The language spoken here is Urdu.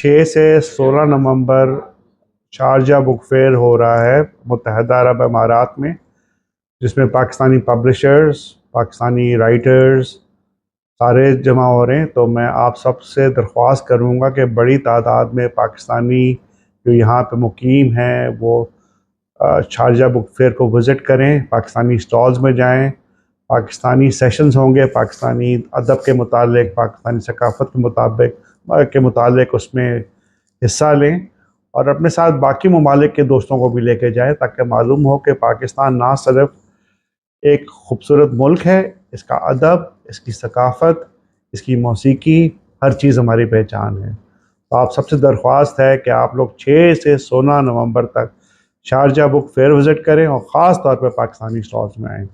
6 سے 16 نومبر شارجہ بک فیئر ہو رہا ہے متحدہ عرب امارات میں، جس میں پاکستانی پبلشرز، پاکستانی رائٹرز سارے جمع ہو رہے ہیں۔ تو میں آپ سب سے درخواست کروں گا کہ بڑی تعداد میں پاکستانی جو یہاں پہ مقیم ہیں وہ شارجہ بک فیئر کو وزٹ کریں، پاکستانی سٹالز میں جائیں، پاکستانی سیشنز ہوں گے، پاکستانی ادب کے متعلق، پاکستانی ثقافت کے متعلق اس میں حصہ لیں، اور اپنے ساتھ باقی ممالک کے دوستوں کو بھی لے کے جائیں، تاکہ معلوم ہو کہ پاکستان نہ صرف ایک خوبصورت ملک ہے، اس کا ادب، اس کی ثقافت، اس کی موسیقی، ہر چیز ہماری پہچان ہے۔ تو آپ سب سے درخواست ہے کہ آپ لوگ 6 سے 16 نومبر تک شارجہ بک فیئر وزٹ کریں اور خاص طور پہ پاکستانی سٹالز میں آئیں۔